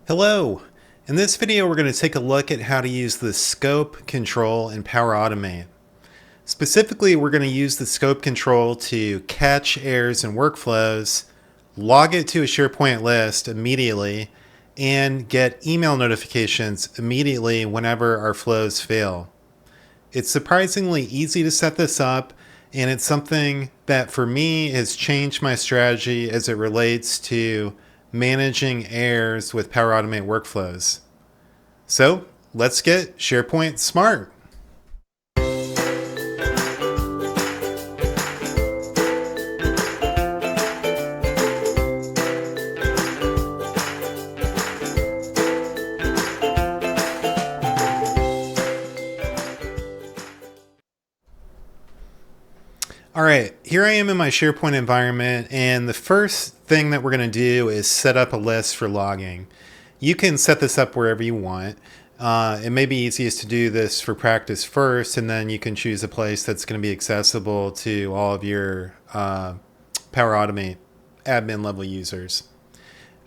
Hello! In this video we're going to take a look at how to use the scope control in Power Automate. Specifically, we're going to use the scope control to catch errors in workflows, log it to a SharePoint list immediately, and get email notifications immediately whenever our flows fail. It's surprisingly easy to set this up, and it's something that for me has changed my strategy as it relates to managing errors with Power Automate workflows. So let's get SharePoint smart. All right, here I am in my SharePoint environment, and the first thing that we're going to do is set up a list for logging. You can set this up wherever you want. It may be easiest to do this for practice first, and then you can choose a place that's going to be accessible to all of your Power Automate admin level users.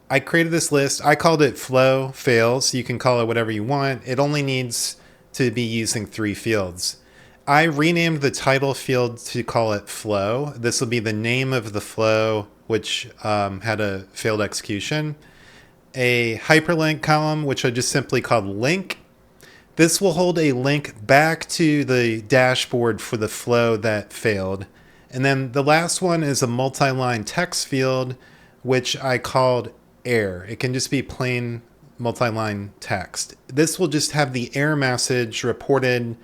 I created this list. I called it Flow Fails. You can call it whatever you want. It only needs to be using 3 fields. I renamed the title field to call it Flow. This will be the name of the flow which had a failed execution. A hyperlink column, which I just simply called link. This will hold a link back to the dashboard for the flow that failed. And then the last one is a multi-line text field, which I called error. It can just be plain multi-line text. This will just have the error message reported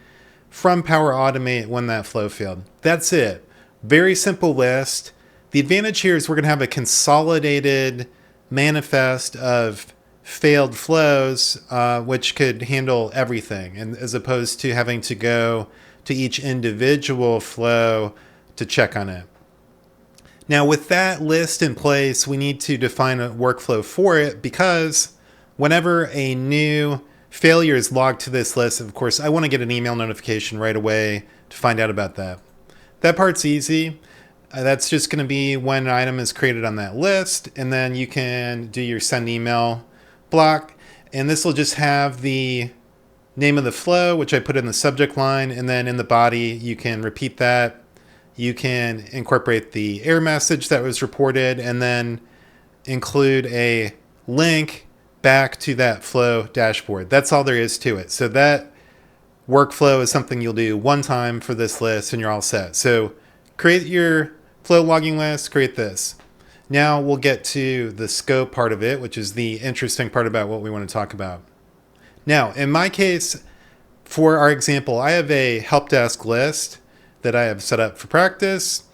from Power Automate when that flow failed. That's it. Very simple list. The advantage here is we're going to have a consolidated manifest of failed flows, which could handle everything, and as opposed to having to go to each individual flow to check on it. Now, with that list in place, we need to define a workflow for it, because whenever a new failure is logged to this list, of course, I want to get an email notification right away to find out about that. That part's easy. That's just going to be when an item is created on that list, and then you can do your send email block, and this will just have the name of the flow, which I put in the subject line, and then in the body you can repeat that. You can incorporate the error message that was reported, and then include a link back to that flow dashboard. That's all there is to it. So that workflow is something you'll do one time for this list and you're all set. So create your flow logging list, create this. Now we'll get to the scope part of it, which is the interesting part about what we want to talk about. Now, in my case, for our example, I have a help desk list that I have set up for practice.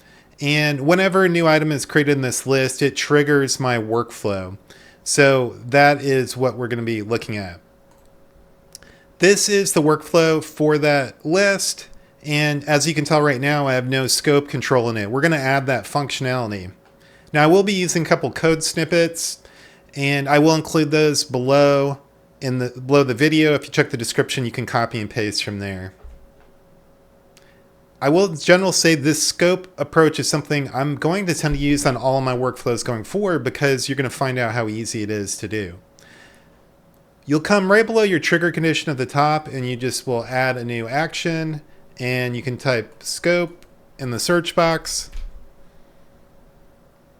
And whenever a new item is created in this list, it triggers my workflow. So that is what we're going to be looking at. This is the workflow for that list. And as you can tell right now, I have no scope control in it. We're going to add that functionality. Now I will be using a couple code snippets, and I will include those below the video. If you check the description, you can copy and paste from there. I will in general say this scope approach is something I'm going to tend to use on all of my workflows going forward, because you're going to find out how easy it is to do. You'll come right below your trigger condition at the top, and you just will add a new action, and you can type scope in the search box.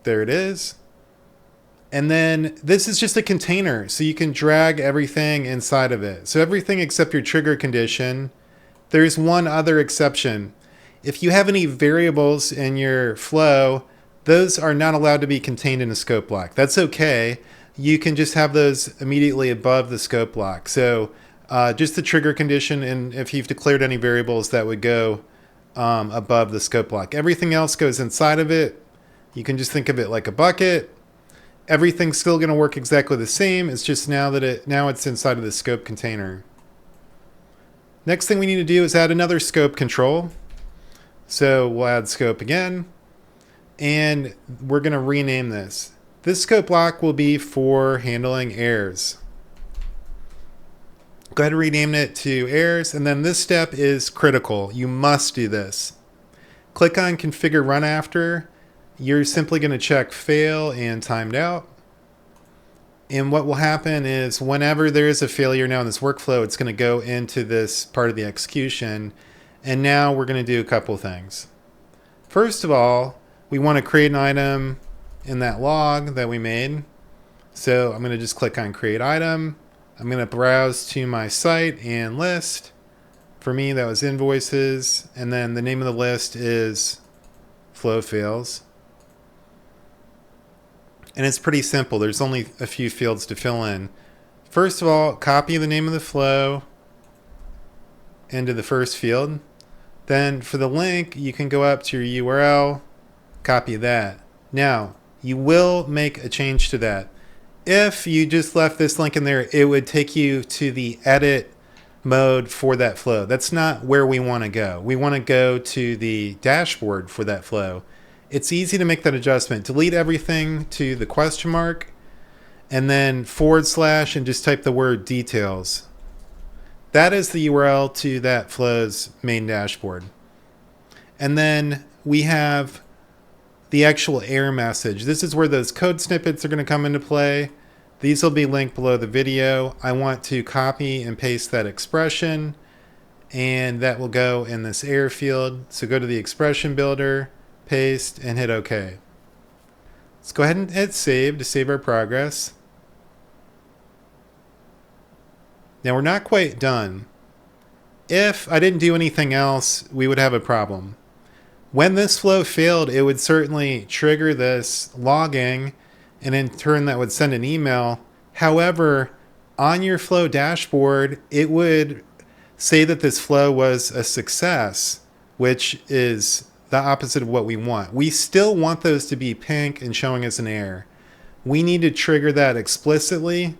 There it is. And then this is just a container, so you can drag everything inside of it. So everything except your trigger condition. There's one other exception. If you have any variables in your flow, those are not allowed to be contained in a scope block. That's okay. You can just have those immediately above the scope block. So just the trigger condition, and if you've declared any variables, that would go above the scope block. Everything else goes inside of it. You can just think of it like a bucket. Everything's still going to work exactly the same. It's just now it's inside of the scope container. Next thing we need to do is add another scope control. So we'll add scope again, and we're going to rename this. This scope block will be for handling errors. Go ahead and rename it to errors, and then this step is critical. You must do this. Click on Configure Run After. You're simply going to check fail and timed out. And what will happen is whenever there is a failure now in this workflow, it's going to go into this part of the execution. And now we're going to do a couple things. First of all, we want to create an item in that log that we made. So I'm going to just click on create item. I'm going to browse to my site and list. For me, that was invoices. And then the name of the list is flow fails. And it's pretty simple. There's only a few fields to fill in. First of all, copy the name of the flow into the first field. Then for the link, you can go up to your URL, copy that. Now, you will make a change to that. If you just left this link in there, it would take you to the edit mode for that flow. That's not where we want to go. We want to go to the dashboard for that flow. It's easy to make that adjustment. Delete everything to the question mark and then / and just type the word details. That is the URL to that flow's main dashboard. And then we have the actual error message. This is where those code snippets are going to come into play. These will be linked below the video. I want to copy and paste that expression, and that will go in this error field. So go to the expression builder, paste, and hit OK. Let's go ahead and hit save to save our progress. Now we're not quite done. If I didn't do anything else, we would have a problem. When this flow failed, it would certainly trigger this logging, and in turn that would send an email. However, on your flow dashboard, it would say that this flow was a success, which is the opposite of what we want. We still want those to be pink and showing as an error. We need to trigger that explicitly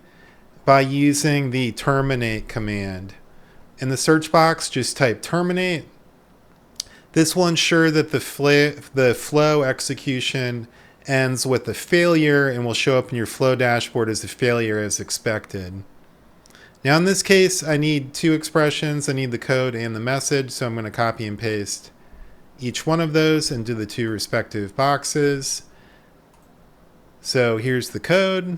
by using the terminate command. In the search box, just type terminate. This will ensure that the flow execution ends with a failure and will show up in your flow dashboard as a failure as expected. Now in this case, I need two expressions. I need the code and the message, so I'm going to copy and paste each one of those into the two respective boxes. So here's the code.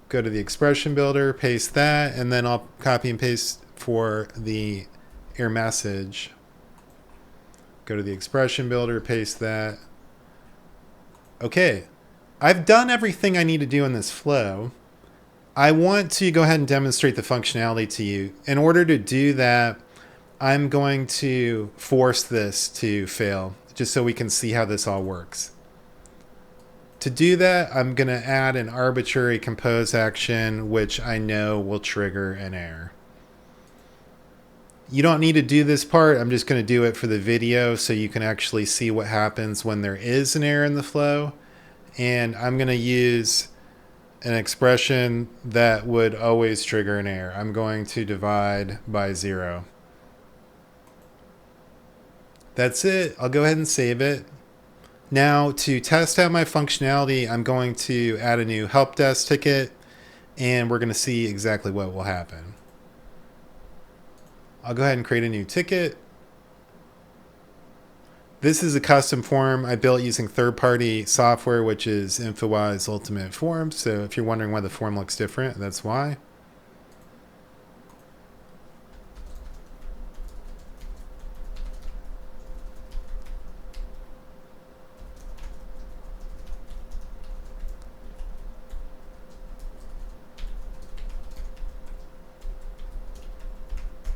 Go to the expression builder, paste that, and then I'll copy and paste for the error message. Go to the expression builder, paste that. Okay, I've done everything I need to do in this flow. I want to go ahead and demonstrate the functionality to you. In order to do that, I'm going to force this to fail, just so we can see how this all works. To do that, I'm going to add an arbitrary compose action, which I know will trigger an error. You don't need to do this part. I'm just going to do it for the video so you can actually see what happens when there is an error in the flow. And I'm going to use an expression that would always trigger an error. I'm going to divide by 0. That's it. I'll go ahead and save it. Now to test out my functionality, I'm going to add a new help desk ticket, and we're going to see exactly what will happen. I'll go ahead and create a new ticket. This is a custom form I built using third-party software, which is InfoWise Ultimate Forms. So if you're wondering why the form looks different, that's why.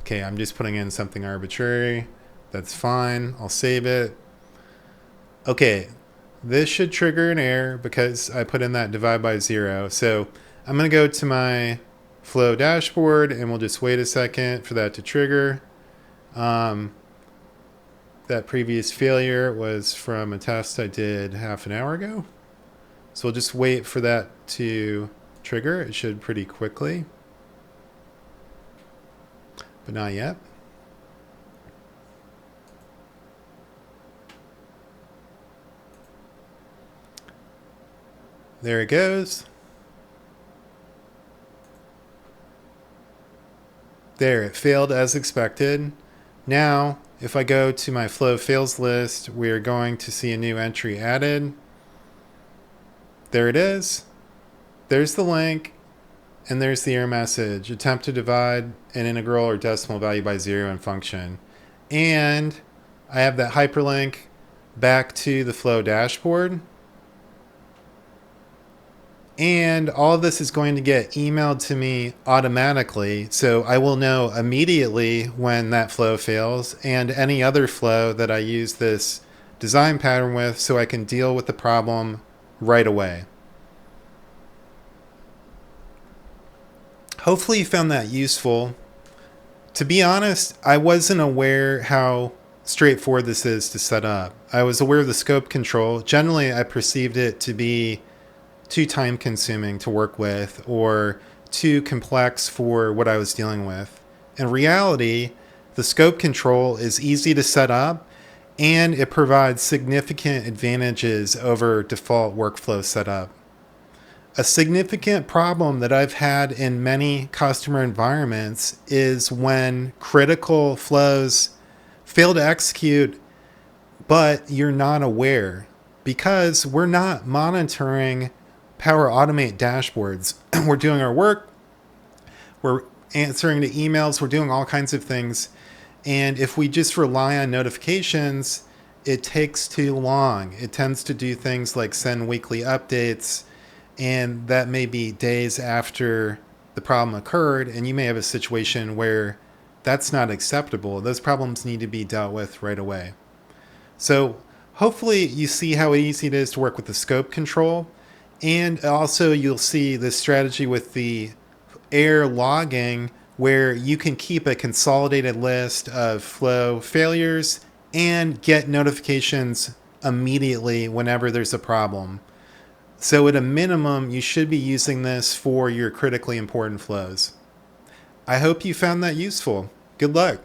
Okay, I'm just putting in something arbitrary. That's fine. I'll save it. Okay, this should trigger an error because I put in that divide by 0. So I'm going to go to my flow dashboard and we'll just wait a second for that to trigger. That previous failure was from a test I did half an hour ago. So we'll just wait for that to trigger. It should pretty quickly, but not yet. There it goes. There, it failed as expected. Now, if I go to my flow fails list, we are going to see a new entry added. There it is. there's the link, and there's the error message. Attempt to divide an integral or decimal value by 0 in function. And I have that hyperlink back to the Flow dashboard. And all of this is going to get emailed to me automatically, so I will know immediately when that flow fails and any other flow that I use this design pattern with, so I can deal with the problem right away. Hopefully you found that useful. To be honest, I wasn't aware how straightforward this is to set up. I was aware of the scope control. Generally, I perceived it to be too time consuming to work with or too complex for what I was dealing with. In reality, the scope control is easy to set up and it provides significant advantages over default workflow setup. A significant problem that I've had in many customer environments is when critical flows fail to execute, but you're not aware because we're not monitoring Power Automate dashboards. We're doing our work, we're answering to emails, we're doing all kinds of things. And if we just rely on notifications, it takes too long. It tends to do things like send weekly updates, and that may be days after the problem occurred, and you may have a situation where that's not acceptable. Those problems need to be dealt with right away. So hopefully you see how easy it is to work with the scope control. And also you'll see this strategy with the error logging where you can keep a consolidated list of flow failures and get notifications immediately whenever there's a problem. So at a minimum, you should be using this for your critically important flows. I hope you found that useful. Good luck.